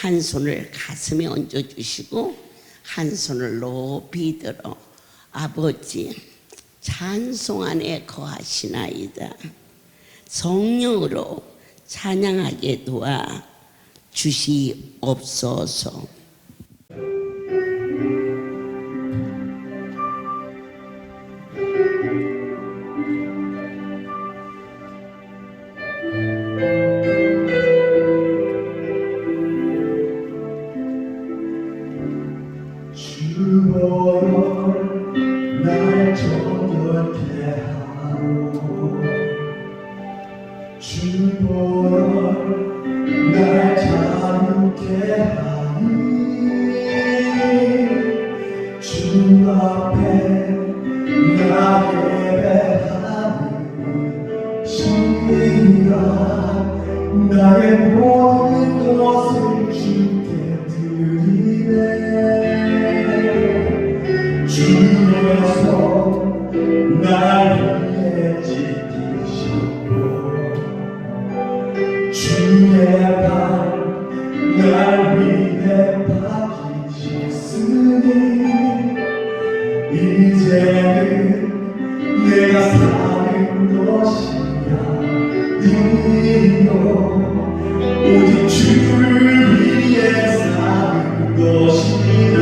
한 손을 가슴에 얹어주시고 한 손을 높이 들어 아버지 찬송 안에 거하시나이다. 성령으로 찬양하게 도와 주시옵소서. 주여 날 정결케 하고 주여 날 자유케 하니 주 앞에 나 예배하는 시간 나의 모든 것을 주께 드리네. 주께서 날 위해 지키셨고 주의 발 날 위해 박히셨으니 이제는 내가 사는 것이야 오직 주를 위해 사는 것이라.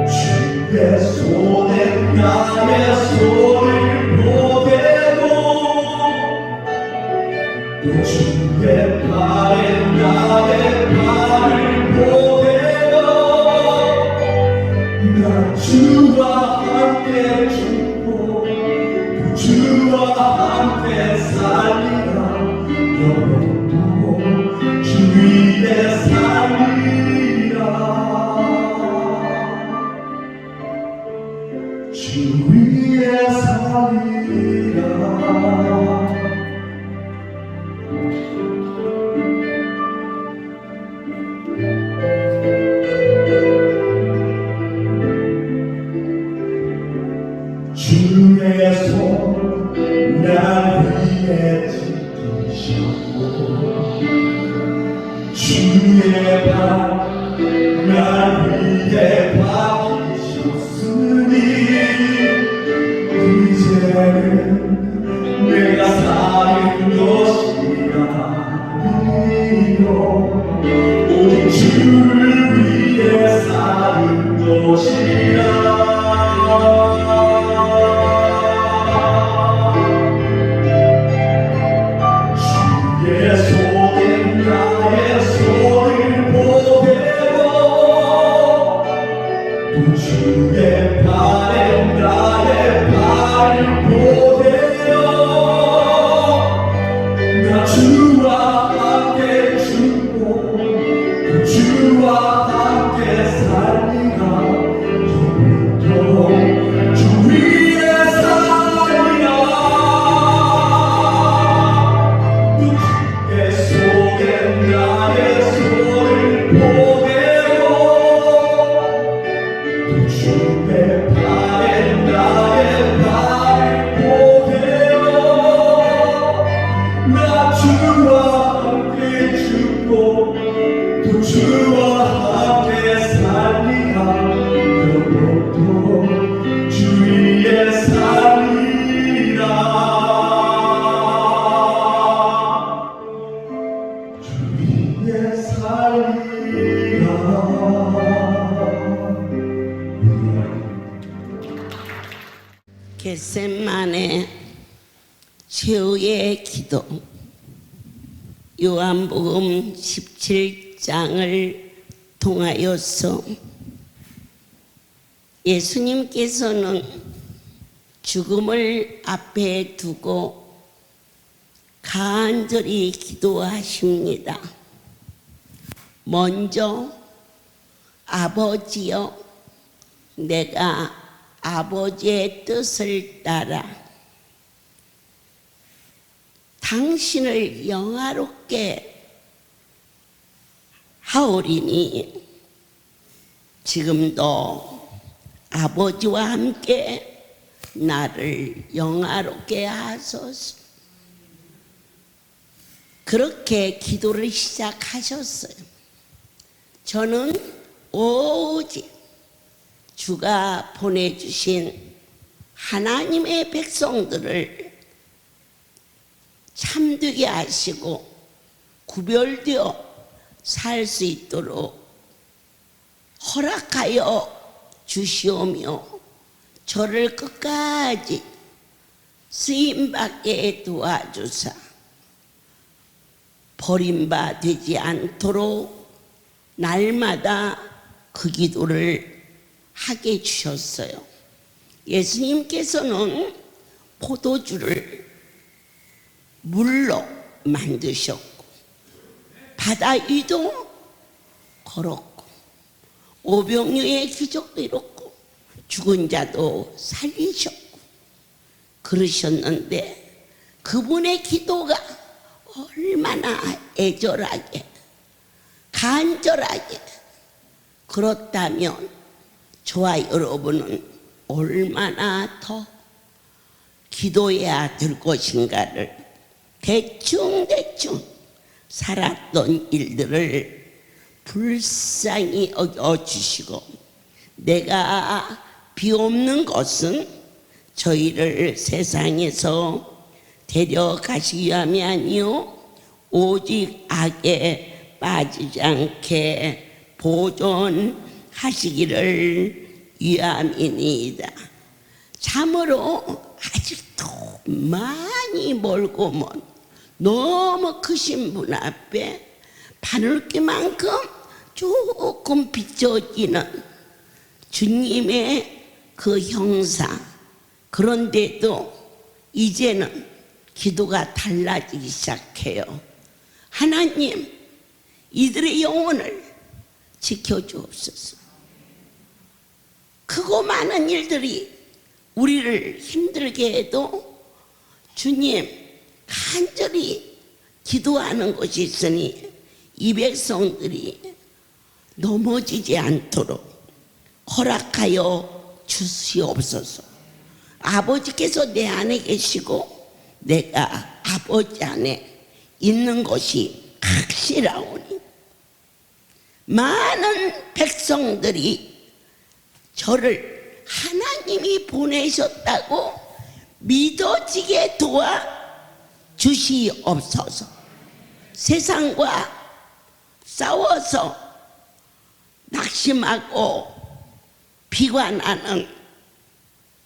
주의 손에 나의 손을 보대고 또 주의 발에 나의 발을 보대고 나 주와 함께 죽고 또 주와 함께 살리라. 영원토록 주 위에 살리라. 주 위에 살리라. 주의 손 날 위해 지키셨고 주의 발 날 위해 박히셨으니 이제는 내가 사는 것이라 오직 주를 위해 사는 것이라. 주의 손에 나의 손을 보대고 또 주의 발에 나의 발을 보대고 나 주와 함께 죽고 또 주와 함께 살리라. 영원토록 주 위에 살리라. 주의 손에 나의 손을 보대고 또 주의 발에 나의 발을 보대고 나 주와 함께 죽고 또 주와 함께 살리라. 영원토록 주 위에 살리라. 주 위에 살리라. 겟세마네 최후의 기도. 요한복음 17장을 통하여서 예수님께서는 죽음을 앞에 두고 간절히 기도하십니다. 먼저 아버지여 내가 아버지의 뜻을 따라 당신을 영화롭게 하오리니 지금도 아버지와 함께 나를 영화롭게 하소서. 그렇게 기도를 시작하셨어요. 저는 오직 주가 보내주신 하나님의 백성들을 참되게 하시고 구별되어 살 수 있도록 허락하여 주시오며 저를 끝까지 쓰임받게 도와주사 버림받지 않도록 날마다 그 기도를 하게 해주셨어요. 예수님께서는 포도주를 물로 만드셨고 바다 위도 걸었고 오병이어의 기적도 이뤘고 죽은 자도 살리셨고 그러셨는데 그분의 기도가 얼마나 애절하게 간절하게 그렇다면 저와 여러분은 얼마나 더 기도해야 될 것인가를 대충 살았던 일들을 불쌍히 여겨주시고 내가 비옵는 것은 저희를 세상에서 데려가시기 위함이 아니요 오직 악에 빠지지 않게 보존하시기를 위함이니이다. 참으로 아직도 많이 멀고 먼 너무 크신 분 앞에 바늘기만큼 조금 비춰지는 주님의 그 형상, 그런데도 이제는 기도가 달라지기 시작해요. 하나님, 이들의 영혼을 지켜주옵소서. 크고 많은 일들이 우리를 힘들게 해도 주님 간절히 기도하는 것이 있으니 이 백성들이 넘어지지 않도록 허락하여 주시옵소서. 아버지께서 내 안에 계시고 내가 아버지 안에 있는 것이 확실하오니 많은 백성들이 저를 하나님이 보내셨다고 믿어지게 도와주시옵소서. 세상과 싸워서 낙심하고 비관하는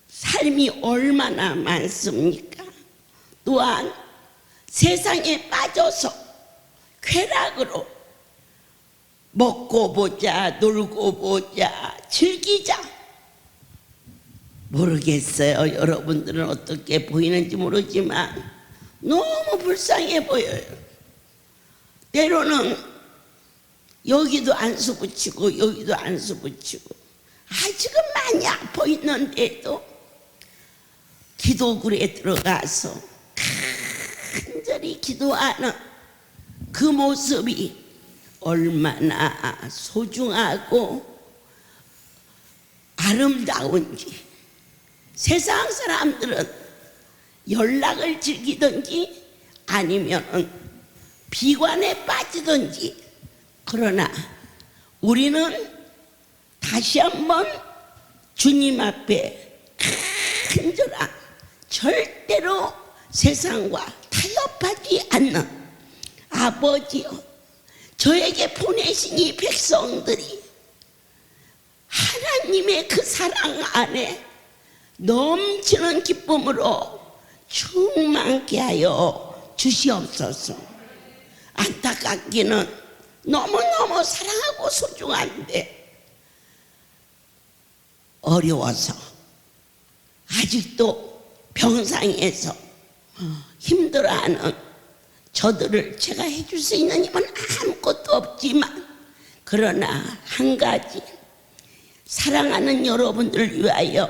삶이 얼마나 많습니까? 또한 세상에 빠져서 쾌락으로 먹고 보자, 놀고 보자, 즐기자. 모르겠어요. 여러분들은 어떻게 보이는지 모르지만 너무 불쌍해 보여요. 때로는 여기도 안수 붙이고 여기도 안수 붙이고 아직은 많이 아파 있는데도 기도굴에 들어가서 간절히 기도하는 그 모습이 얼마나 소중하고 아름다운지 세상 사람들은 연락을 즐기든지 아니면 비관에 빠지든지 그러나 우리는 다시 한번 주님 앞에 간절한 절대로 세상과 타협하지 않는 아버지요 저에게 보내신 이 백성들이 하나님의 그 사랑 안에 넘치는 기쁨으로 충만케 하여 주시옵소서. 안타깝기는 너무너무 사랑하고 소중한데 어려워서 아직도 병상에서 힘들어하는 저들을 제가 해줄 수 있는 힘은 아무것도 없지만 그러나 한 가지 사랑하는 여러분들을 위하여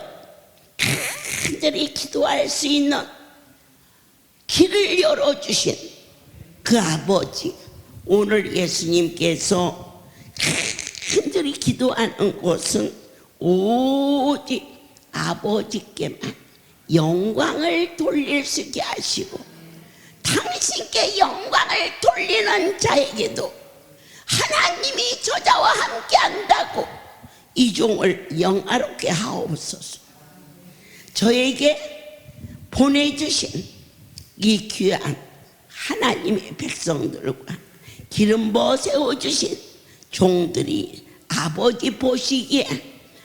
간절히 기도할 수 있는 길을 열어주신 그 아버지, 오늘 예수님께서 간절히 기도하는 곳은 오직 아버지께만 영광을 돌릴 수 있게 하시고 당신 주께 영광을 돌리는 자에게도 하나님이 저자와 함께 한다고 이 종을 영화롭게 하옵소서. 저에게 보내주신 이 귀한 하나님의 백성들과 기름 부어 세워주신 종들이 아버지 보시기에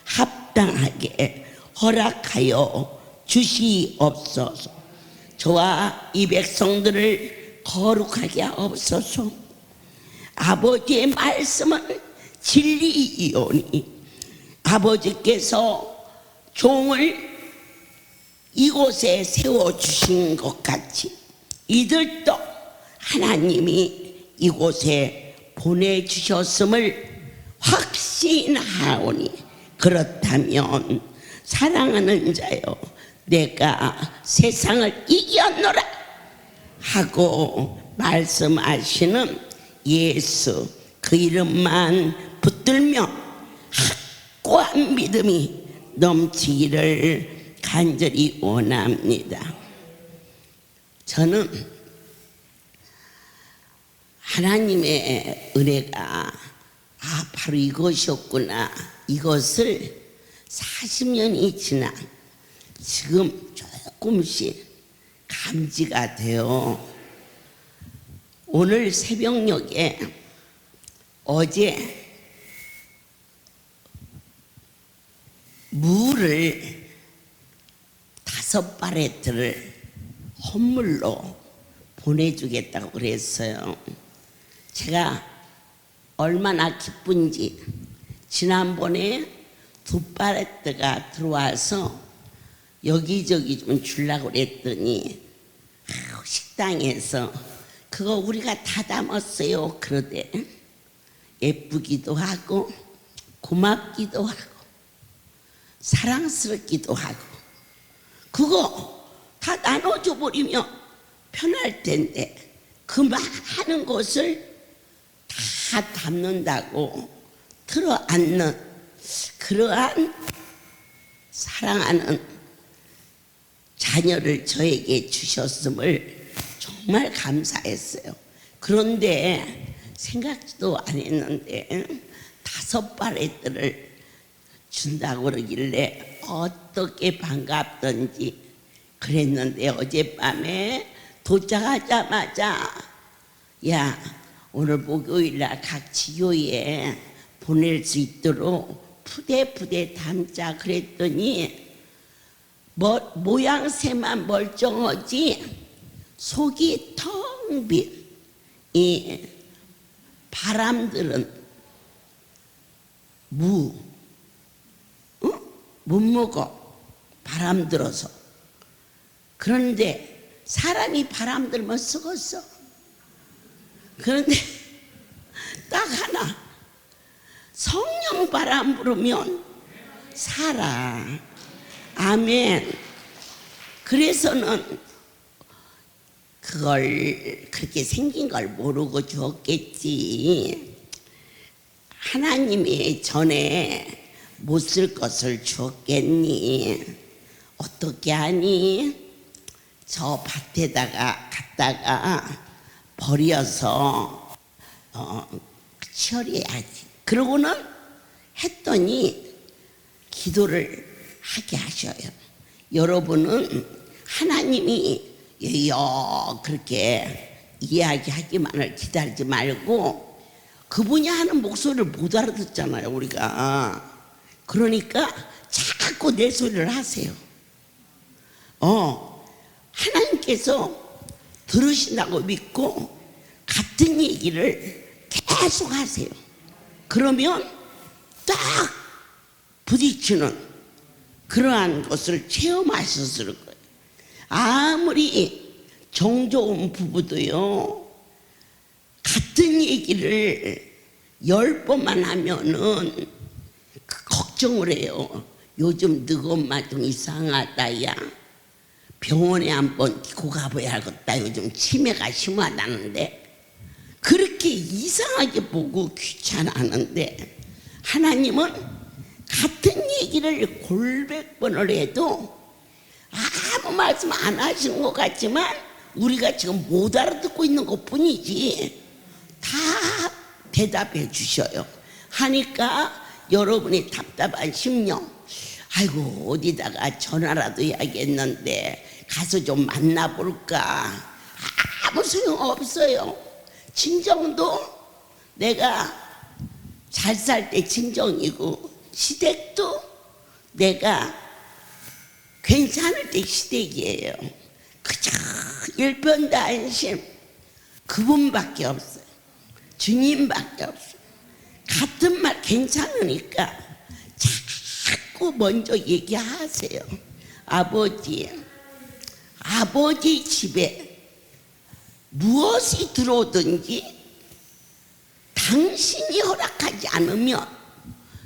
합당하게 허락하여 주시옵소서. 저와 이 백성들을 거룩하게 하옵소서. 아버지의 말씀은 진리이오니 아버지께서 종을 이곳에 세워주신 것 같이 이들도 하나님이 이곳에 보내주셨음을 확신하오니 그렇다면 사랑하는 자여 내가 세상을 이겼노라 하고 말씀하시는 예수 그 이름만 붙들며 확고한 믿음이 넘치기를 간절히 원합니다. 저는 하나님의 은혜가 바로 이것이었구나, 이것을 40년이 지난 지금 조금씩 감지가 되어 오늘 새벽녘에 어제 물을 5바레트를 헌물로 보내주겠다고 그랬어요. 제가 얼마나 기쁜지 지난번에 2바레트가 들어와서 여기저기 좀 주려고 그랬더니 식당에서 그거 우리가 다 담았어요 그러대. 예쁘기도 하고 고맙기도 하고 사랑스럽기도 하고 그거 다 나눠줘 버리면 편할 텐데 그 많은 것을 다 담는다고 들어앉는 그러한 사랑하는 자녀를 저에게 주셨음을 정말 감사했어요. 그런데 생각도 안 했는데 5바레트를 준다고 그러길래 어떻게 반갑던지 그랬는데 어젯밤에 도착하자마자 야 오늘 목요일날 각 지교에 보낼 수 있도록 푸대푸대 담자 그랬더니 모양새만 멀쩡하지 속이 텅 빈 이 바람들은 못 먹어 바람 들어서. 그런데 사람이 바람 들면 썩었어. 그런데 딱 하나 성령 바람 불으면 살아. 아멘. 그래서는 그걸 그렇게 생긴 걸 모르고 주었겠지. 하나님이 전에 못 쓸 것을 주었겠니? 어떻게 하니? 저 밭에다가 갖다가 버려서 처리해야지. 그러고는 했더니 기도를 하게 하셔요. 여러분은 하나님이 그렇게 이야기하기만을 기다리지 말고 그분이 하는 목소리를 못 알아듣잖아요 우리가. 그러니까 자꾸 내 소리를 하세요. 하나님께서 들으신다고 믿고 같은 얘기를 계속 하세요. 그러면 딱 부딪히는 그러한 것을 체험하셨을 거예요. 아무리 정 좋은 부부도요 같은 얘기를 10번만 하면은 걱정을 해요. 요즘 너 엄마 좀 이상하다 야. 병원에 한번 데리고 가봐야겠다. 요즘 치매가 심하다는데. 그렇게 이상하게 보고 귀찮아하는데 하나님은 같은 얘기를 골백 번을 해도 아무 말씀 안 하시는 것 같지만 우리가 지금 못 알아듣고 있는 것 뿐이지 다 대답해 주셔요. 하니까 여러분이 답답한 심령, 아이고 어디다가 전화라도 해야겠는데 가서 좀 만나볼까. 아무 소용 없어요. 친정도 내가 잘 살 때 친정이고, 시댁도 내가 괜찮을 때 시댁이에요. 그저 일편단심 그분밖에 없어요. 주님밖에 없어요. 같은 말 괜찮으니까 자꾸 먼저 얘기하세요. 아버지 집에 무엇이 들어오든지 당신이 허락하지 않으면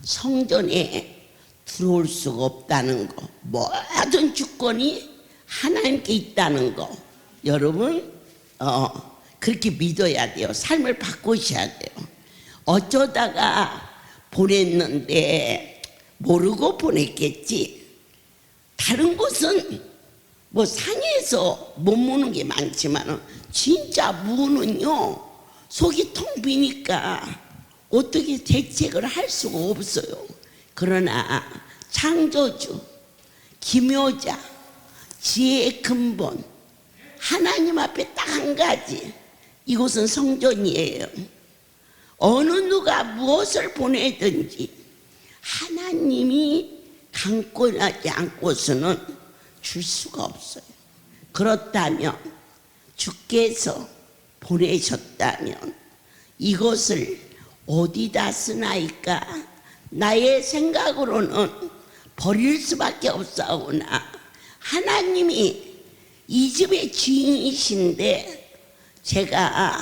성전에 들어올 수가 없다는 거, 모든 주권이 하나님께 있다는 거, 여러분 그렇게 믿어야 돼요. 삶을 바꾸셔야 돼요. 어쩌다가 보냈는데 모르고 보냈겠지. 다른 곳은 뭐 상해서 못 무는 게 많지만 진짜 무는요 속이 텅 비니까 어떻게 대책을 할 수가 없어요. 그러나 창조주, 기묘자, 지혜의 근본, 하나님 앞에 딱 한 가지, 이곳은 성전이에요. 어느 누가 무엇을 보내든지 하나님이 강권하지 않고서는 줄 수가 없어요. 그렇다면 주께서 보내셨다면 이것을 어디다 쓰나이까? 나의 생각으로는 버릴 수밖에 없사오나 하나님이 이 집의 주인이신데, 제가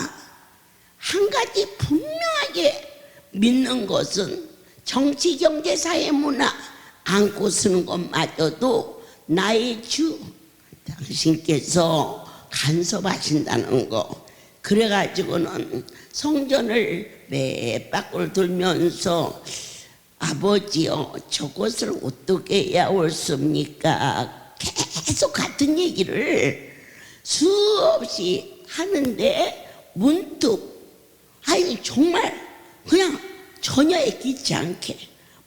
한 가지 분명하게 믿는 것은 정치, 경제, 사회, 문화 안고 쓰는 것마저도 나의 주 당신께서 간섭하신다는 거. 그래가지고는 성전을 몇 바퀴를 돌면서 아버지요, 저것을 어떻게 해야 옳습니까? 계속 같은 얘기를 수없이 하는데 문득, 아니 정말 그냥 전혀 애끼지 않게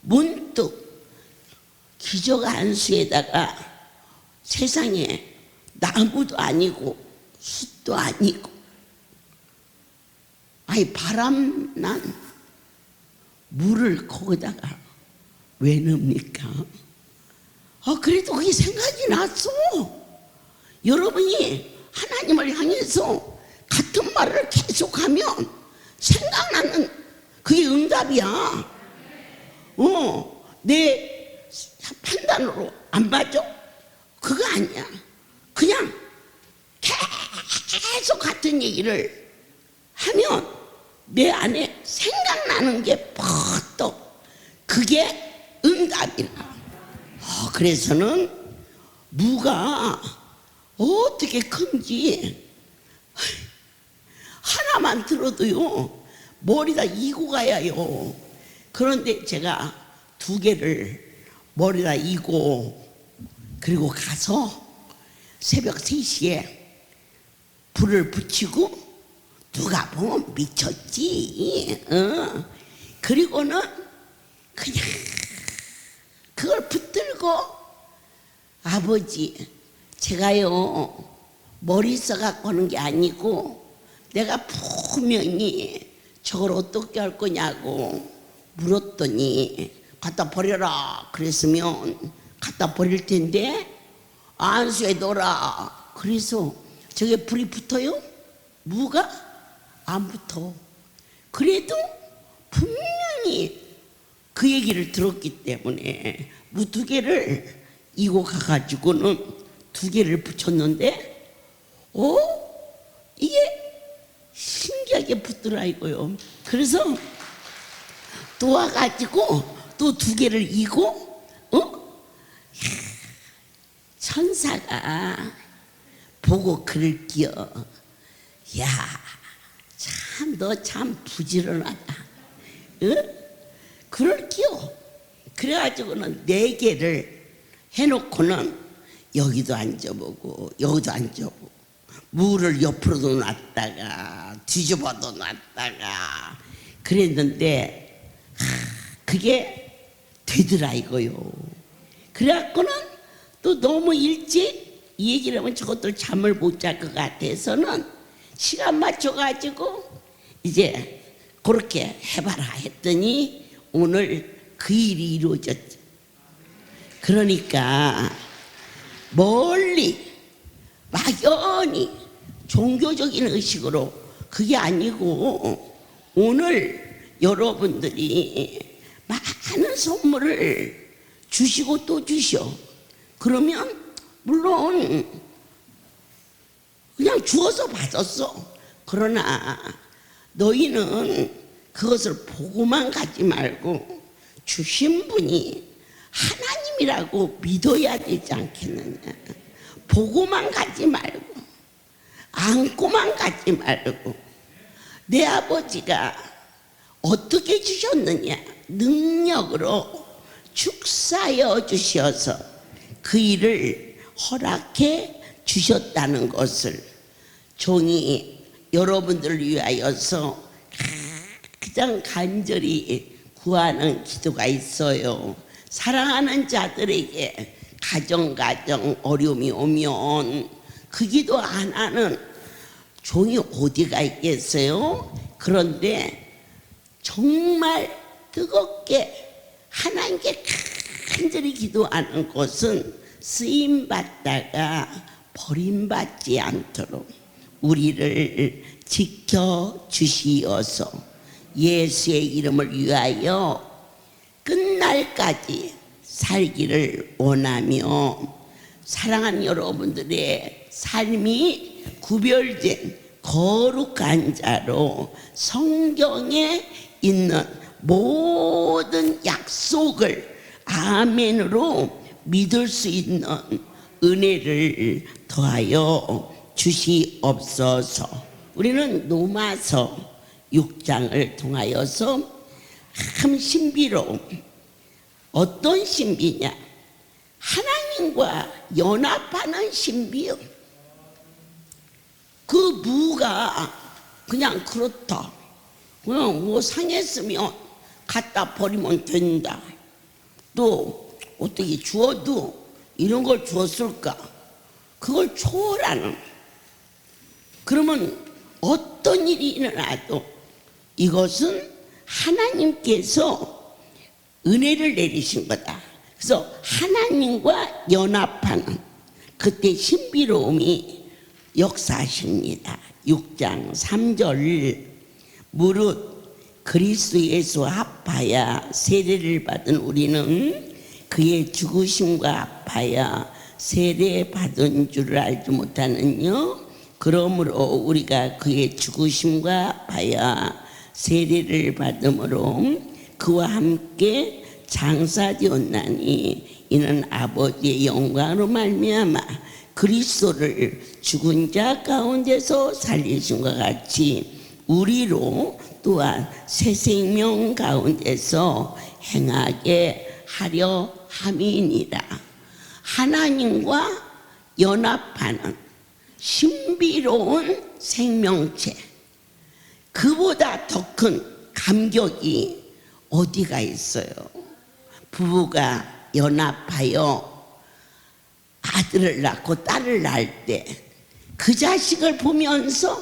문득 기적 안수에다가 세상에 나무도 아니고 숲도 아니고, 아니 바람난 물을 거기다가 왜 넣습니까? 그래도 그게 생각이 났어. 여러분이 하나님을 향해서 같은 말을 계속하면 생각나는 그게 응답이야. 내 판단으로 안 맞아? 그거 아니야. 그냥 계속 같은 얘기를 하면 내 안에 생각나는 게 퍽떡, 그게 응답이야. 그래서는 무가 어떻게 큰지 하나만 들어도요 머리다 이고 가야요. 그런데 제가 2개를 머리다 이고 그리고 가서 새벽 3시에 불을 붙이고, 누가 보면 미쳤지. 그리고는 그냥 그걸 붙들고, 아버지 제가요 머리 써갖고 하는 게 아니고 내가 분명히 저걸 어떻게 할 거냐고 물었더니 갖다 버려라 그랬으면 갖다 버릴 텐데 안수에 넣어라. 그래서 저게 불이 붙어요? 무가 안 붙어. 그래도 분명히 그 얘기를 들었기 때문에 무 2개를 이고 가가지고는 2개를 붙였는데 이게 신기하게 붙더라 이거요. 그래서 또 와가지고 또 2개를 이고 천사가 보고 그럴기요. 야, 참 너 참 부지런하다. 그럴기요. 그래가지고는 4개를 해놓고는 여기도 앉아보고 여기도 앉아보고 무를 옆으로도 놨다가 뒤집어도 놨다가 그랬는데 그게 되더라 이거요. 그래갖고는 또 너무 일찍 이 얘기를 하면 저것들 잠을 못 잘 것 같아서는 시간 맞춰가지고 이제 그렇게 해봐라 했더니 오늘 그 일이 이루어졌지. 그러니까 멀리 막연히 종교적인 의식으로 그게 아니고 오늘 여러분들이 많은 선물을 주시고 또 주셔. 그러면 물론 그냥 주어서 받았어. 그러나 너희는 그것을 보고만 가지 말고 주신 분이 하나님이라고 믿어야 되지 않겠느냐. 보고만 가지 말고 안고만 가지 말고 내 아버지가 어떻게 주셨느냐 능력으로 축사여 주셔서 그 일을 허락해 주셨다는 것을 종이 여러분들을 위하여서 가장 간절히 구하는 기도가 있어요. 사랑하는 자들에게 가정 어려움이 오면 그 기도 안 하는 종이 어디가 있겠어요? 그런데 정말 뜨겁게 하나님께 간절히 기도하는 것은 쓰임받다가 버림받지 않도록 우리를 지켜주시어서 예수의 이름을 위하여 끝날까지 살기를 원하며 사랑하는 여러분들의 삶이 구별된 거룩한 자로 성경에 있는 모든 약속을 아멘으로 믿을 수 있는 은혜를 더하여 주시옵소서. 우리는 로마서 6장을 통하여서 참 신비로운 어떤 신비냐? 하나님과 연합하는 신비요. 그 무가 그냥 그렇다. 그냥 뭐 상했으면 갖다 버리면 된다. 또 어떻게 주어도 이런 걸 주었을까? 그걸 초월하는. 그러면 어떤 일이 일어나도 이것은 하나님께서 은혜를 내리신 거다. 그래서 하나님과 연합하는 그때 신비로움이 역사하십니다. 6장 3절 무릇 그리스도 예수 합하여 세례를 받은 우리는 그의 죽으심과 합하여 세례 받은 줄을 알지 못하느뇨. 그러므로 우리가 그의 죽으심과 합하여 세례를 받음으로 그와 함께 장사되었나니 이는 아버지의 영광으로 말미암아 그리스도를 죽은 자 가운데서 살리심과 같이 우리로 또한 새 생명 가운데서 행하게 하려 함이니라. 하나님과 연합하는 신비로운 생명체, 그보다 더 큰 감격이 어디가 있어요? 부부가 연합하여 아들을 낳고 딸을 낳을 때 그 자식을 보면서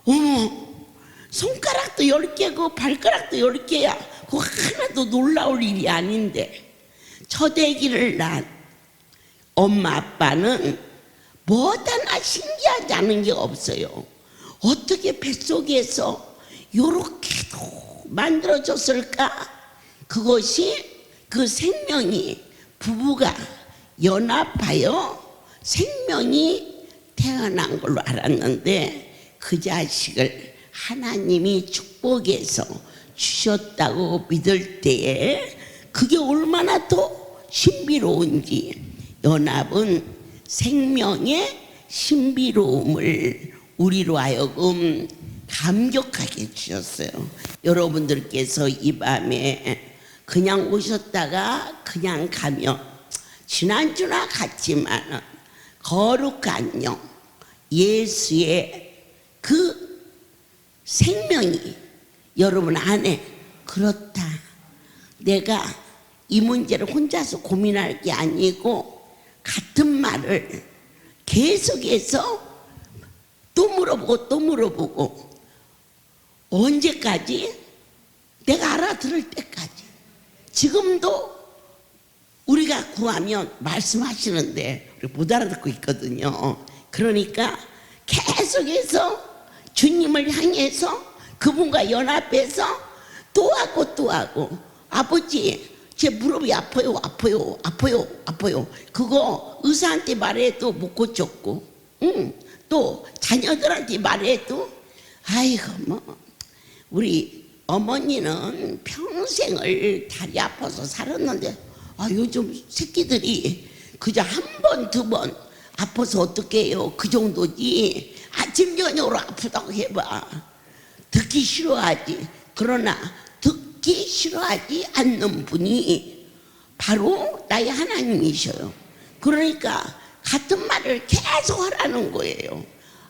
어머 손가락도 10개고 발가락도 10개야. 그거 하나도 놀라울 일이 아닌데 첫 아기를 낳은 엄마 아빠는 뭐다 나 신기하지 않은 게 없어요. 어떻게 뱃속에서 요렇게도 만들어졌을까? 그것이 그 생명이 부부가 연합하여 생명이 태어난 걸로 알았는데 그 자식을 하나님이 축복해서 주셨다고 믿을 때에 그게 얼마나 더 신비로운지. 연합은 생명의 신비로움을 우리로 하여금 감격하게 주셨어요. 여러분들께서 이 밤에 그냥 오셨다가 그냥 가면 지난주나 같지만 거룩한 영, 예수의 그 생명이 여러분 안에 그렇다. 내가 이 문제를 혼자서 고민할 게 아니고 같은 말을 계속해서 또 물어보고 또 물어보고 언제까지? 내가 알아들을 때까지. 지금도 우리가 구하면 말씀하시는데 우리 못 알아듣고 있거든요. 그러니까 계속해서 주님을 향해서 그분과 연합해서 또 하고 또 하고 아버지 제 무릎이 아파요 아파요 아파요 아파요 그거 의사한테 말해도 못 고쳤고 또 자녀들한테 말해도 아이고 뭐 우리 어머니는 평생을 다리 아파서 살았는데 요즘 새끼들이 그저 한 번, 두 번 아파서 어떻게 해요? 그 정도지. 아침, 저녁으로 아프다고 해봐. 듣기 싫어하지. 그러나 듣기 싫어하지 않는 분이 바로 나의 하나님이셔요. 그러니까 같은 말을 계속 하라는 거예요.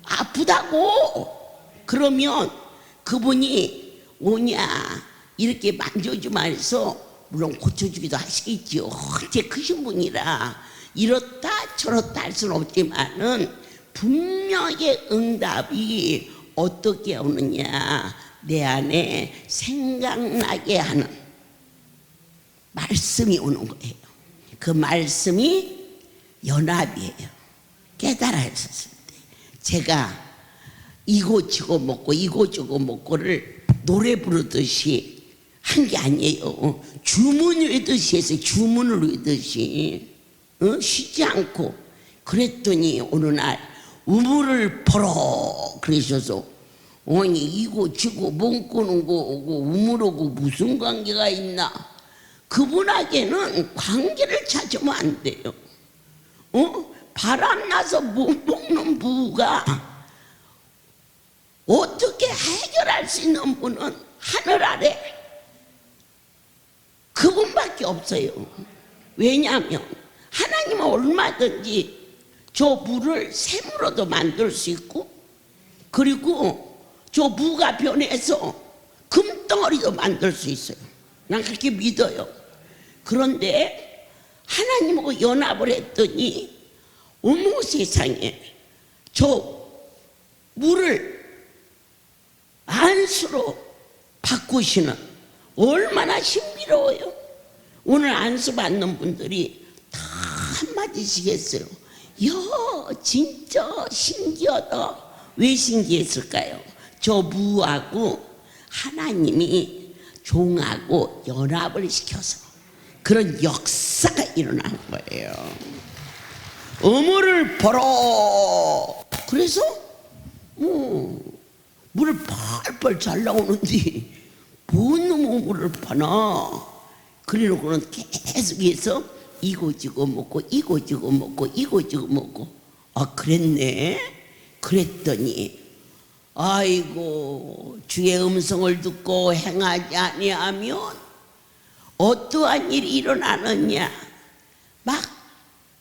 아프다고. 그러면 그분이 오냐 이렇게 만져주면 해서 물론 고쳐주기도 하시겠지요. 어째 크신 분이라 이렇다 저렇다 할 수는 없지만은 분명히 응답이 어떻게 오느냐 내 안에 생각나게 하는 말씀이 오는 거예요. 그 말씀이 연합이에요. 깨달았을 때 제가 이고지고 먹고 이고지고 먹고를 노래 부르듯이 한 게 아니에요. 주문을 외듯이 했어요. 주문을 외듯이 쉬지 않고 그랬더니 어느 날 우물을 벌어 그러셔서 아니 이고 지고 몸 꾸는 거고 우물하고 무슨 관계가 있나. 그분에게는 관계를 찾으면 안 돼요. 바람나서 못 먹는 부가 어떻게 해결할 수 있는 분은 하늘 아래 그분밖에 없어요. 왜냐하면 하나님은 얼마든지 저 물을 샘으로도 만들 수 있고 그리고 저 무가 변해서 금덩어리도 만들 수 있어요. 난 그렇게 믿어요. 그런데 하나님하고 연합을 했더니 어머 세상에 저 물을 안수로 바꾸시는 얼마나 신비로워요. 오늘 안수 받는 분들이 다 한마디씩 했어요. 이야 진짜 신기하다. 왜 신기했을까요? 저 무하고 하나님이 종하고 연합을 시켜서 그런 역사가 일어나는 거예요. 우물을 벌어. 그래서 물을 펄펄 잘 나오는데 뭔 놈의 물을 파나. 그래놓고는 계속해서 이고지고 먹고 이고지고 먹고 이고지고 먹고 그랬네. 그랬더니 아이고 주의 음성을 듣고 행하지 아니하면 어떠한 일이 일어나느냐. 막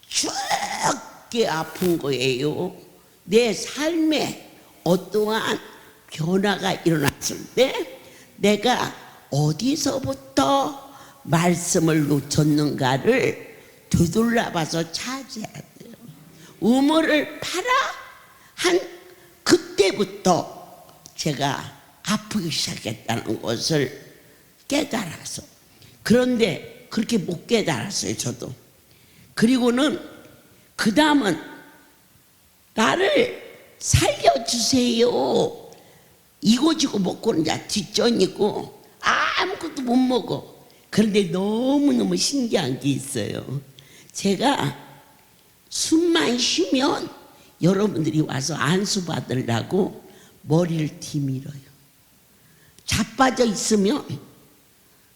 죽게 아픈 거예요. 내 삶에 어떠한 변화가 일어났을 때 내가 어디서부터 말씀을 놓쳤는가를 되돌아봐서 찾아야 돼요. 우물을 팔아 한 그때부터 제가 아프기 시작했다는 것을 깨달아서. 그런데 그렇게 못 깨달았어요 저도. 그리고는 그 다음은 나를 살려주세요. 이고지고 먹고는 자 뒷전이고 아무것도 못 먹어. 그런데 너무너무 신기한 게 있어요. 제가 숨만 쉬면 여러분들이 와서 안수 받으려고 머리를 뒤밀어요. 자빠져 있으면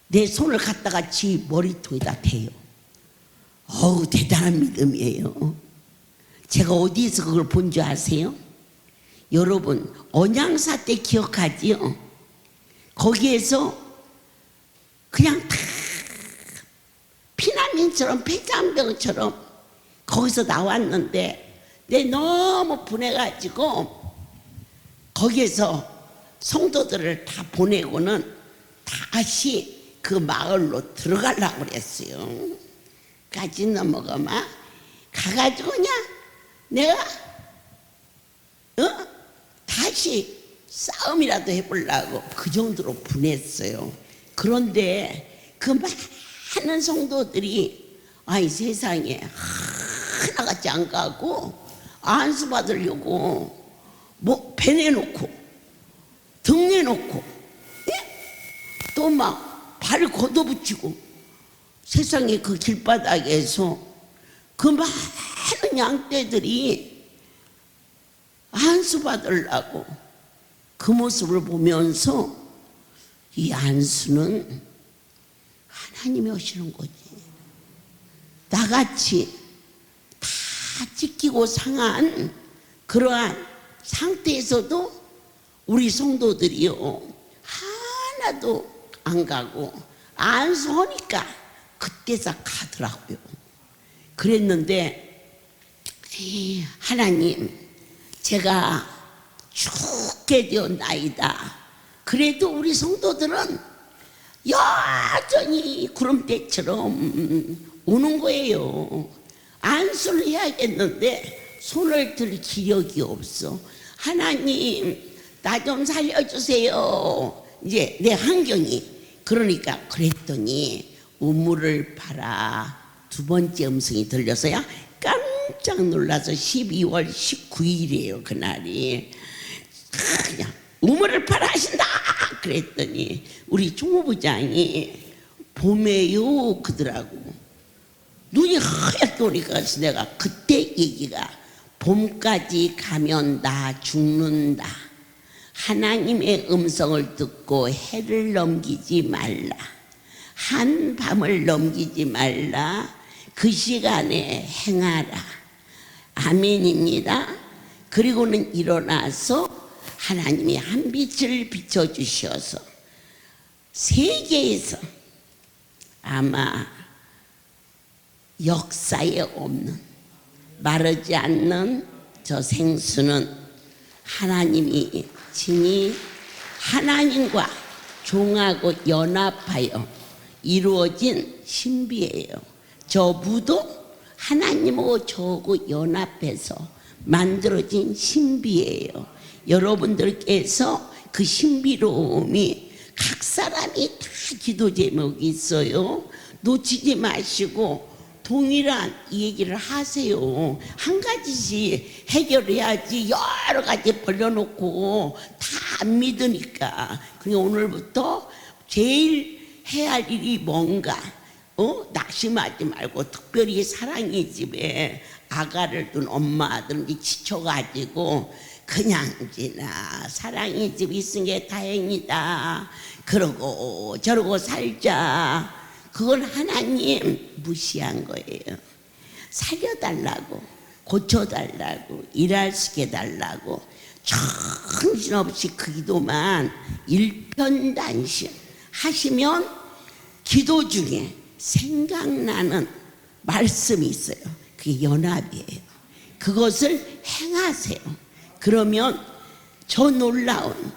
내 손을 갖다가 지 머리통에다 대요. 어우 대단한 믿음이에요. 제가 어디에서 그걸 본 줄 아세요? 여러분 언양사 때 기억하지요? 거기에서 그냥 다 피난민처럼 폐장병처럼 거기서 나왔는데 내 너무 분해가지고 거기에서 성도들을 다 보내고는 다시 그 마을로 들어가려고 그랬어요. 까지 넘어가마 가가지고 그냥 내가 다시 싸움이라도 해보려고 그 정도로 분했어요. 그런데 그 많은 성도들이 아이 세상에 하나같이 안 가고 안수 받으려고 뭐 배내놓고 등 내놓고 또 막 발 걷어붙이고 세상에 그 길바닥에서 그 많은 양떼들이 안수 받으려고 그 모습을 보면서 이 안수는 하나님이 오시는 거지. 나같이 다 찢기고 상한 그러한 상태에서도 우리 성도들이요 하나도 안 가고 안수하니까 그때서 가더라고요. 그랬는데 하나님 제가 죽게 되었나이다. 그래도 우리 성도들은 여전히 구름대처럼 오는 거예요. 안수를 해야겠는데 손을 들 기력이 없어. 하나님 나 좀 살려주세요. 이제 내 환경이 그러니까 그랬더니 우물을 파라 두 번째 음성이 들려서야 깜짝 놀라서 12월 19일이에요 그날이. 그냥 우물을 파라 하신다 그랬더니 우리 총무부장이 봄에요 그러더라고. 눈이 하얗게 오니까 내가 그때 얘기가 봄까지 가면 나 죽는다. 하나님의 음성을 듣고 해를 넘기지 말라. 한 밤을 넘기지 말라. 그 시간에 행하라. 아멘입니다. 그리고는 일어나서 하나님이 한 빛을 비춰주셔서 세계에서 아마 역사에 없는 마르지 않는 저 생수는 하나님이 친히 하나님과 종하고 연합하여 이루어진 신비예요. 저 무도 하나님하고 저하고 연합해서 만들어진 신비예요. 여러분들께서 그 신비로움이 각 사람이 다 기도 제목이 있어요. 놓치지 마시고 동일한 이 얘기를 하세요. 한 가지씩 해결해야지 여러 가지 벌려놓고 다 안 믿으니까. 그냥 오늘부터 제일 해야 할 일이 뭔가 낙심하지 말고 특별히 사랑의 집에 아가를 둔 엄마들이 지쳐가지고 그냥 지나 사랑의 집 있은 게 다행이다 그러고 저러고 살자. 그건 하나님 무시한 거예요. 살려달라고 고쳐달라고 일할 수 있게 해달라고 정신없이 그 기도만 일편단심 하시면 기도 중에 생각나는 말씀이 있어요. 그게 연합이에요. 그것을 행하세요. 그러면 저 놀라운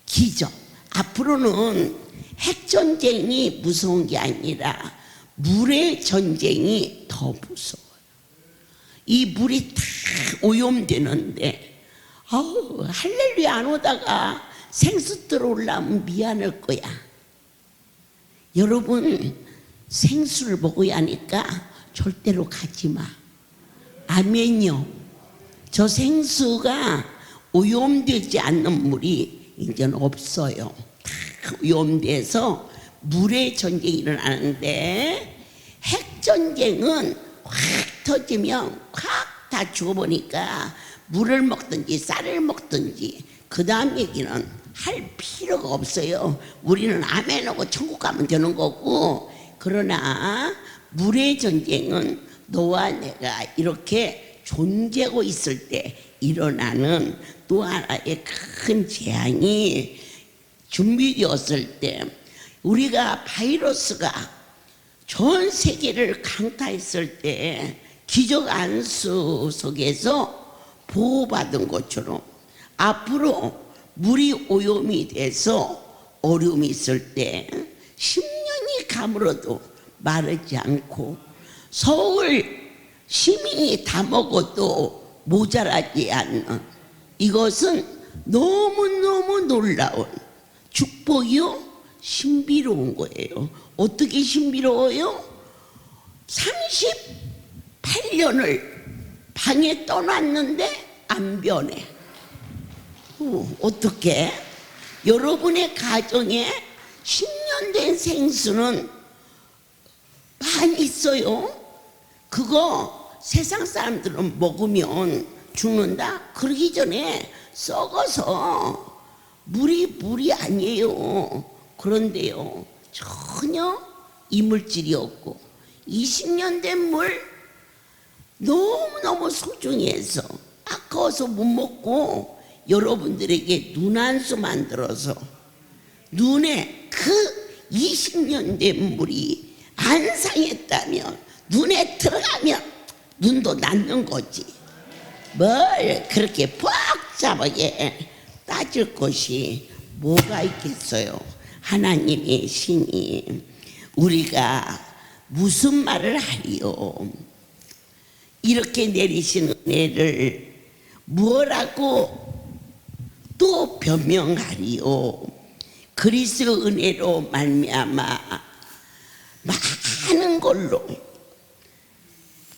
기적, 앞으로는 핵전쟁이 무서운 게 아니라 물의 전쟁이 더 무서워요. 이 물이 다 오염되는데 할렐루야 안 오다가 생수 들어오려면 미안할 거야. 여러분 생수를 먹어야 하니까 절대로 가지 마. 아멘요. 저 생수가 오염되지 않는 물이 이제는 없어요. 다 오염돼서 물의 전쟁이 일어나는데 핵전쟁은 확 터지면 확 다 죽어보니까 물을 먹든지 쌀을 먹든지 그 다음 얘기는 할 필요가 없어요. 우리는 아멘하고 천국 가면 되는 거고. 그러나 물의 전쟁은 너와 내가 이렇게 존재하고 있을 때 일어나는 또 하나의 큰 재앙이 준비되었을 때 우리가 바이러스가 전 세계를 강타했을 때 기적 안수 속에서 보호받은 것처럼 앞으로 물이 오염이 돼서 어려움이 있을 때 10년이 가물어도 마르지 않고 서울 시민이 다 먹어도 모자라지 않는 이것은 너무너무 놀라운 축복이요 신비로운 거예요. 어떻게 신비로워요? 38년을 방에 떠났는데 안 변해. 어떻게? 여러분의 가정에 10년 된 생수는 많이 있어요. 그거 세상 사람들은 먹으면 죽는다. 그러기 전에 썩어서 물이 아니에요. 그런데요 전혀 이물질이 없고 20년 된 물 너무너무 소중해서 아까워서 못 먹고 여러분들에게 눈 한 수 만들어서 눈에 그 20년 된 물이 안 상했다면 눈에 들어가면 눈도 낫는 거지. 뭘 그렇게 복잡하게 따질 것이 뭐가 있겠어요. 하나님의 신이 우리가 무슨 말을 하리요. 이렇게 내리신 은혜를 뭐라고 또 변명하리요. 그리스도 은혜로 말미암아 많은 걸로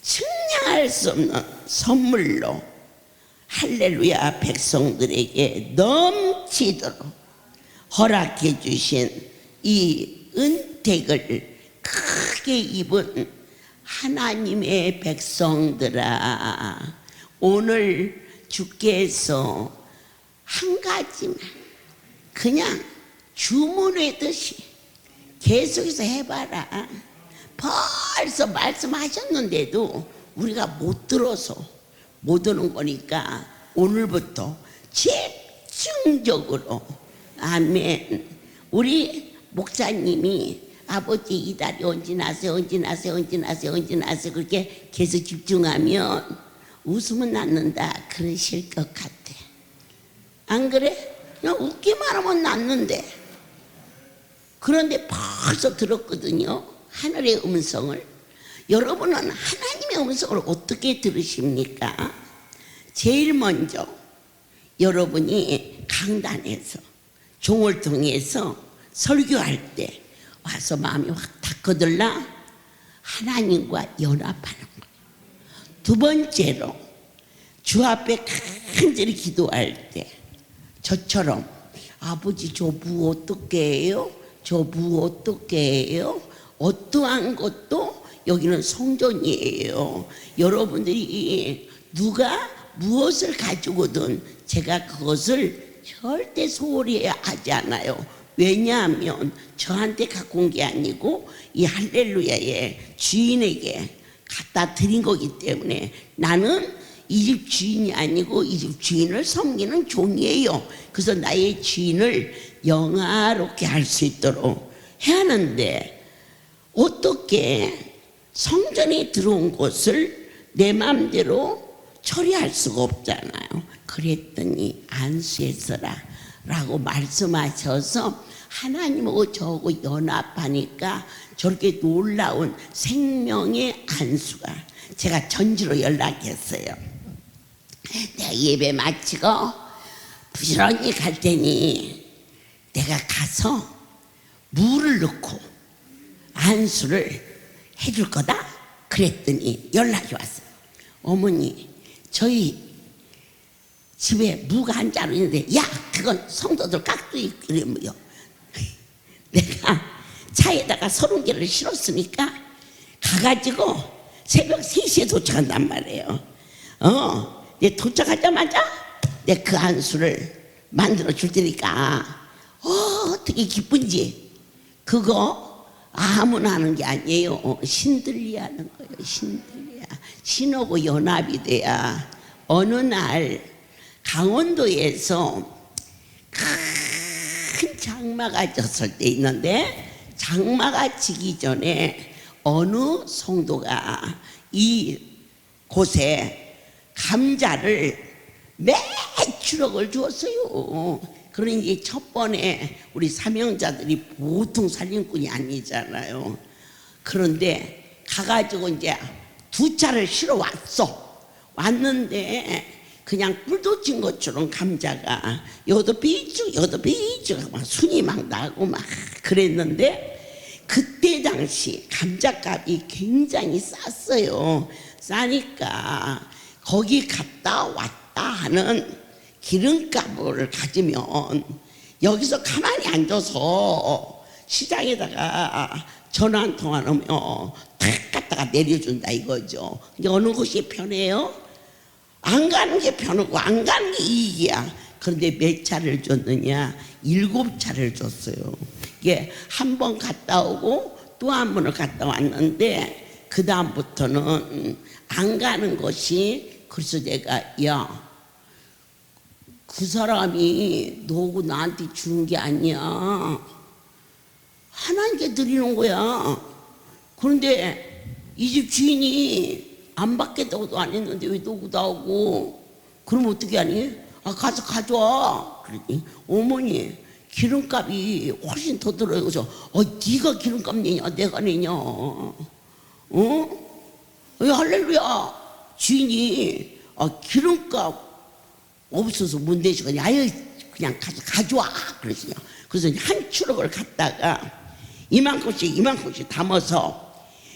측량할 수 없는 선물로 할렐루야 백성들에게 넘치도록 허락해 주신 이 은택을 크게 입은 하나님의 백성들아, 오늘 주께서 한 가지만 그냥 주문하듯이 계속해서 해봐라. 벌써 말씀하셨는데도 우리가 못 들어서 못 오는 거니까 오늘부터 집중적으로 아멘. 우리 목사님이 아버지 이 달이 언제 나세요 그렇게 계속 집중하면 웃으면 낫는다 그러실 것 같아. 안 그래? 그냥 웃기만 하면 낫는데. 그런데 벌써 들었거든요 하늘의 음성을. 여러분은 하나님의 음성을 어떻게 들으십니까? 제일 먼저 여러분이 강단에서 종을 통해서 설교할 때 와서 마음이 확 닫거들라 하나님과 연합하는 거예요. 두 번째로 주 앞에 간절히 기도할 때 저처럼 아버지 저 부 어떻게 해요? 저 부 어떻게 해요? 어떠한 것도 여기는 성전이에요. 여러분들이 누가 무엇을 가지고든 제가 그것을 절대 소홀히 하지 않아요. 왜냐하면 저한테 갖고 온 게 아니고 이 할렐루야의 주인에게 갖다 드린 거기 때문에 나는 이 집 주인이 아니고 이 집 주인을 섬기는 종이에요. 그래서 나의 주인을 영화롭게 할 수 있도록 해야 하는데 어떻게 성전에 들어온 것을 내 마음대로 처리할 수가 없잖아요. 그랬더니 안수했어라 라고 말씀하셔서 하나님하고 저하고 연합하니까 저렇게 놀라운 생명의 안수가. 제가 전주로 연락했어요. 내가 예배 마치고 부지런히 갈 테니 내가 가서 물을 넣고 안수를 해줄 거다 그랬더니 연락이 왔어요. 어머니 저희 집에 무가 한 자루 있는데 야 그건 성도들 깍두기 끓이면요. 내가 차에다가 30개를 실었으니까 가가지고 새벽 3시에 도착한단 말이에요. 내 도착하자마자 내 그 안수를 만들어 줄 테니까 어떻게 기쁜지. 그거 아무나 하는 게 아니에요. 신들리 하는 거예요. 신들리야. 신하고 연합이 돼야. 어느 날 강원도에서 큰 장마가 졌을 때 있는데 장마가 지기 전에 어느 성도가 이 곳에 감자를 매출억을 주었어요. 그러니 첫 번에 우리 사명자들이 보통 살림꾼이 아니잖아요. 그런데 가가지고 이제 2차를 실어 왔는데 그냥 뿔도 찐 것처럼 감자가 여도 비쭉 막 순이 막 나고 막 그랬는데, 그때 당시 감자값이 굉장히 쌌어요. 싸니까 거기 갔다 왔다 하는 기름값을 가지면 여기서 가만히 앉아서 시장에다가 전화 한 통 안 오면 탁 갖다가 내려준다 이거죠. 근데 어느 곳이 편해요? 안 가는 게 편하고 안 가는 게 이익이야. 그런데 몇 차를 줬느냐? 7차를 줬어요. 이게 한 번 갔다 오고 또 한 번을 갔다 왔는데 그 다음부터는 안 가는 것이, 그래서 내가 야, 그 사람이 너하고 나한테 준 게 아니야. 하나님께 드리는 거야. 그런데 이 집 주인이 안 받겠다고도 안 했는데 왜 너하고 나오고, 그럼 어떻게 하니? 아, 가서 가져와. 그러니 어머니 기름값이 훨씬 더 들어요. 그래서 네가 기름값 내냐 내가 내냐? 할렐루야. 주인이 기름값 없어서 못 내시거니 아유 그냥 가져와 그러시냐. 그래서 한 추럭을 갖다가 이만큼씩 담아서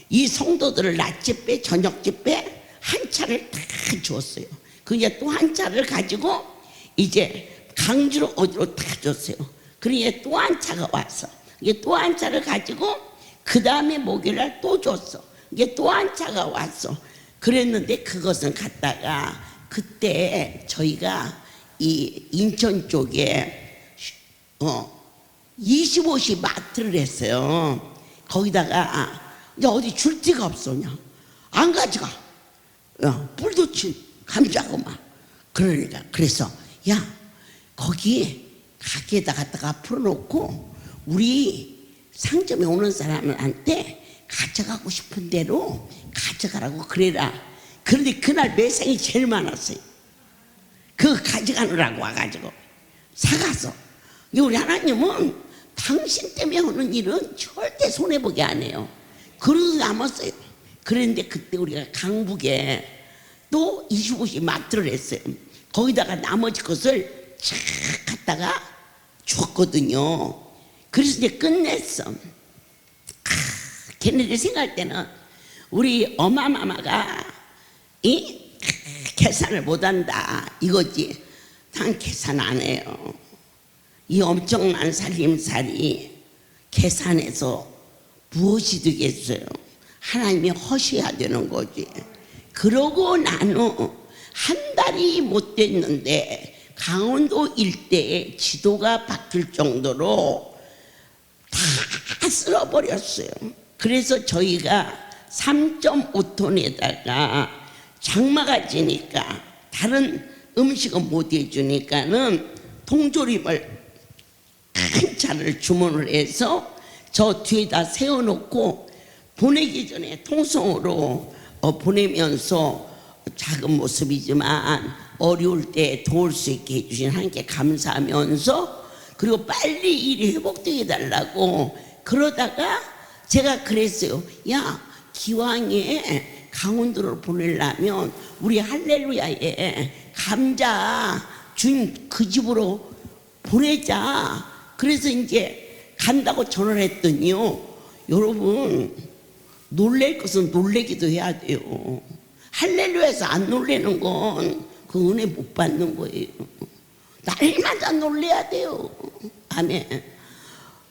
이 성도들을 낮 집회 저녁 집회 한 차를 다 주었어요. 그게 또 한 차를 가지고 이제 강주로 어디로 다 줬어요. 그러니 또 한 차가 왔어. 이게 또 한 차를 가지고 그 다음에 목요일날 또 줬어. 이게 또 한 차가 왔어. 그랬는데 그것은 갖다가 그때 저희가 이 인천 쪽에 25시 마트를 했어요. 거기다가 이제 어디 줄 데가 없었냐? 안 가져가. 뿔도 친 감자고 막. 그러니까 그래서 야, 거기 가게에다 갖다가 풀어놓고 우리 상점에 오는 사람한테 가져가고 싶은 대로 가져가라고 그래라. 그런데 그날 매생이 제일 많았어요. 그거 가져가느라고 와가지고 사가서. 우리 하나님은 당신 때문에 오는 일은 절대 손해보게 안 해요. 그러고 남았어요. 그런데 그때 우리가 강북에 또 25시 마트를 했어요. 거기다가 나머지 것을 쫙 갖다가 줬거든요. 그래서 이제 끝냈어. 걔네들 생각할 때는 우리 어마마마가 계산을 못한다 이거지. 난 계산 안 해요. 이 엄청난 살림살이 계산해서 무엇이 되겠어요? 하나님이 허셔야 되는 거지. 그러고 나는 한 달이 못 됐는데 강원도 일대에 지도가 바뀔 정도로 다 쓸어버렸어요. 그래서 저희가 3.5톤에다가 장마가 지니까 다른 음식은 못 해주니까는 통조림을 큰 차를 주문을 해서 저 뒤에다 세워놓고 보내기 전에 통성으로 보내면서 작은 모습이지만 어려울 때 도울 수 있게 해주신 하나님께 감사하면서, 그리고 빨리 일이 회복되게 해달라고. 그러다가 제가 그랬어요. 야, 기왕에 강원도를 보내려면 우리 할렐루야에 감자 준 그 집으로 보내자. 그래서 이제 간다고 전화를 했더니요, 여러분 놀랄 것은 놀래기도 해야 돼요. 할렐루야에서 안 놀래는 건 그 은혜 못 받는 거예요. 날마다 놀래야 돼요. 아멘.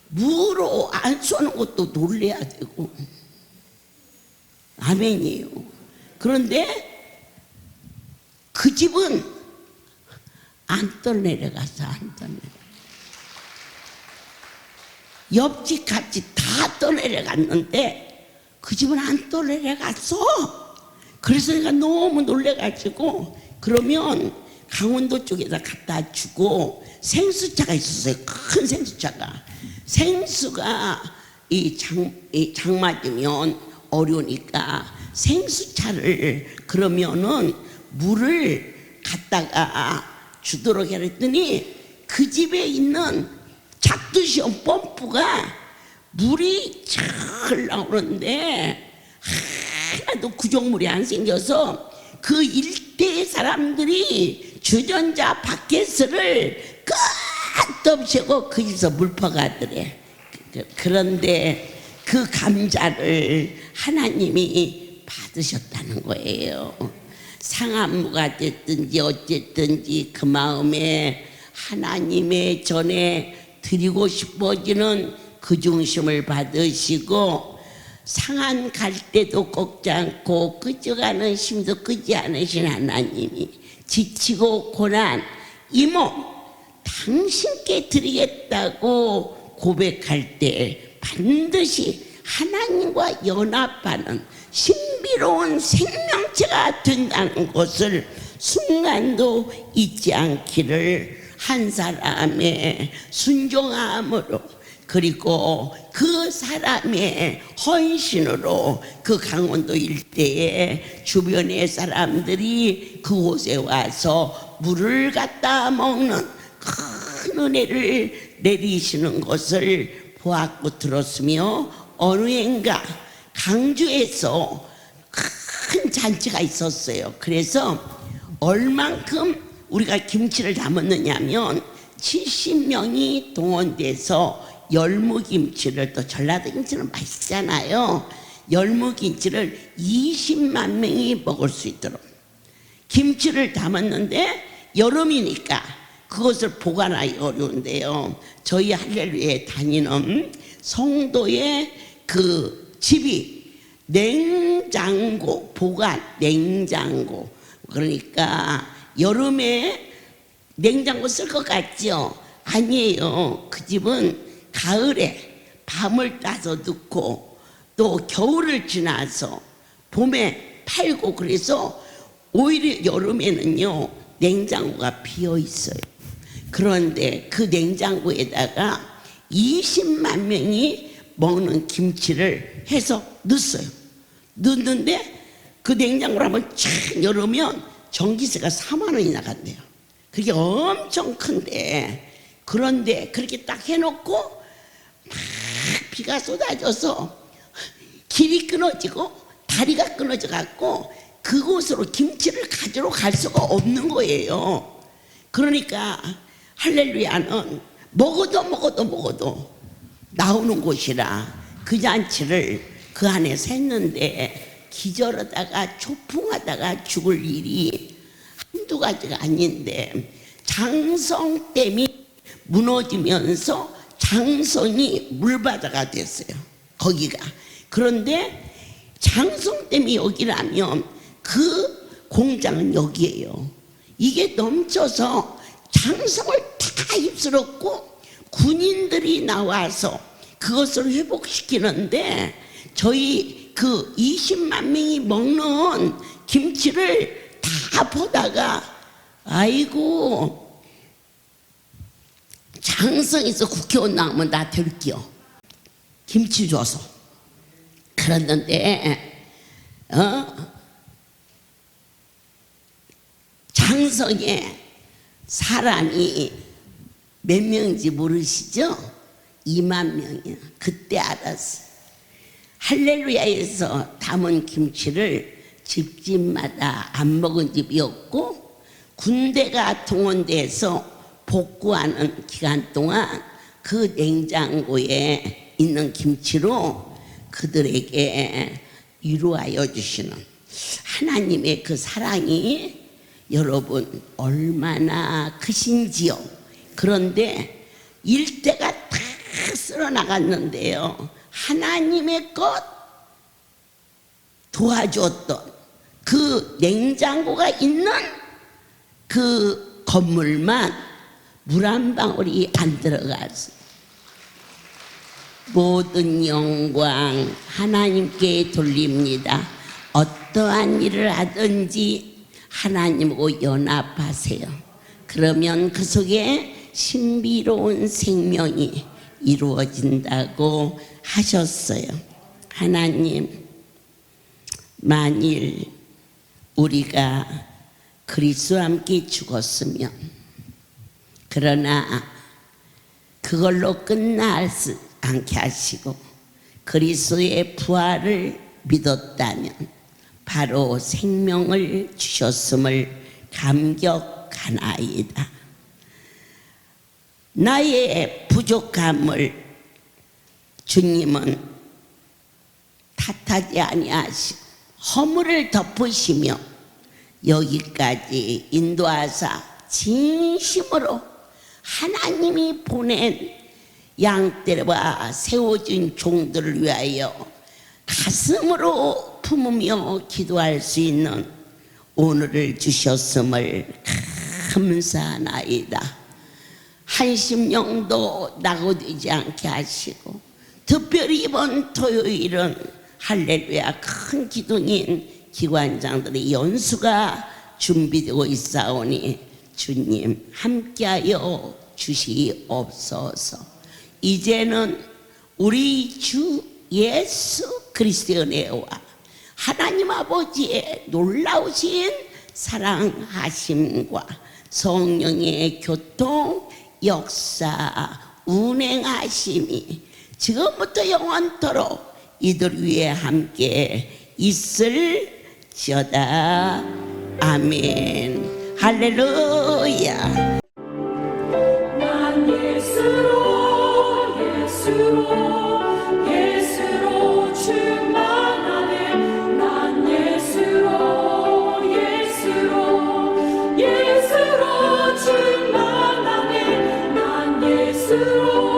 무로 안 쏘는 것도 놀래야 되고. 아멘이에요. 그런데 그 집은 안 떠내려가서 안 떠내려. 옆집 같이 다 떠내려갔는데 그 집은 안 떠내려갔어. 그래서 내가 너무 놀래가지고, 그러면 강원도 쪽에다 갖다 주고, 생수차가 있었어요. 큰 생수차가. 생수가 이 장 맞으면 어려우니까 생수차를, 그러면은 물을 갖다가 주도록 했더니 그 집에 있는 작두시온 펌프가 물이 잘 나오는데 하나도 구정물이 안 생겨서 그 일대 사람들이 주전자 바켓을 끝없이 하고 그 집에서 물 퍼가더래. 그런데 그 감자를 하나님이 받으셨다는 거예요. 상한무가 됐든지 어쨌든지 그 마음에 하나님의 전에 드리고 싶어지는 그 중심을 받으시고, 상한 갈 때도 꺾지 않고 끄져가는 힘도 끄지 않으신 하나님이 지치고 고난 이 몸 당신께 드리겠다고 고백할 때 반드시 하나님과 연합하는 신비로운 생명체가 된다는 것을 순간도 잊지 않기를, 한 사람의 순종함으로 그리고 그 사람의 헌신으로 그 강원도 일대에 주변의 사람들이 그곳에 와서 물을 갖다 먹는 큰 은혜를 내리시는 것을 보았고 들었으며, 어느 해인가 강주에서 큰 잔치가 있었어요. 그래서 얼만큼 우리가 김치를 담았느냐면 70명이 동원돼서 열무김치를, 또 전라도 김치는 맛있잖아요. 열무김치를 20만 명이 먹을 수 있도록 김치를 담았는데, 여름이니까 그것을 보관하기 어려운데요. 저희 할렐루야에 다니는 성도의 그 집이 냉장고, 보관 냉장고, 그러니까 여름에 냉장고 쓸 것 같죠? 아니에요. 그 집은 가을에 밤을 따서 넣고 또 겨울을 지나서 봄에 팔고, 그래서 오히려 여름에는요 냉장고가 비어 있어요. 그런데 그 냉장고에다가 20만 명이 먹는 김치를 해서 넣었어요. 넣는데 그 냉장고를 한번 쫙 열으면 전기세가 4만 원이 나간대요. 그게 엄청 큰데, 그런데 그렇게 딱 해놓고 막 비가 쏟아져서 길이 끊어지고 다리가 끊어져 갖고 그곳으로 김치를 가지러 갈 수가 없는 거예요. 그러니까 할렐루야는 먹어도 나오는 곳이라 그 잔치를 그 안에서 했는데, 기절하다가 초풍하다가 죽을 일이 한두 가지가 아닌데, 장성댐이 무너지면서 장성이 물바다가 됐어요, 거기가. 그런데 장성댐이 여기라면 그 공장은 여기예요. 이게 넘쳐서 장성을 다 휩쓸었고 군인들이 나와서 그것을 회복시키는데, 저희 그 20만 명이 먹는 김치를 다 보다가 아이고, 장성에서 국회의원 나오면 나 될게요, 김치 줘서. 그랬는데 장성에 사람이 몇 명인지 모르시죠? 2만 명이요. 그때 알았어요. 할렐루야에서 담은 김치를 집집마다 안 먹은 집이 없고, 군대가 동원돼서 복구하는 기간 동안 그 냉장고에 있는 김치로 그들에게 위로하여 주시는 하나님의 그 사랑이 여러분 얼마나 크신지요. 그런데 일대가 다 쓸어나갔는데요, 하나님의 것 도와줬던 그 냉장고가 있는 그 건물만 물 한 방울이 안 들어갔어요. 모든 영광 하나님께 돌립니다. 어떠한 일을 하든지 하나님하고 연합하세요. 그러면 그 속에 신비로운 생명이 이루어진다고 하셨어요. 하나님, 만일 우리가 그리스도와 함께 죽었으면, 그러나 그걸로 끝나지 않게 하시고 그리스도의 부활을 믿었다면 바로 생명을 주셨음을 감격하나이다. 나의 부족함을 주님은 탓하지 아니하시고 허물을 덮으시며 여기까지 인도하사 진심으로 하나님이 보낸 양떼와 세워진 종들을 위하여 가슴으로 품으며 기도할 수 있는 오늘을 주셨음을 감사하나이다. 한심령도 낙오되지 않게 하시고 특별히 이번 토요일은 할렐루야 큰 기둥인 기관장들의 연수가 준비되고 있사오니 주님 함께하여 주시옵소서. 이제는 우리 주 예수 그리스도의 은혜와 하나님 아버지의 놀라우신 사랑하심과 성령의 교통 역사 운행하심이 지금부터 영원토록 이들 위에 함께 있을지어다. 아멘. 할렐루야. 난 예수로 예수로 충만하네. 난 예수로 충만하네. 난 예수로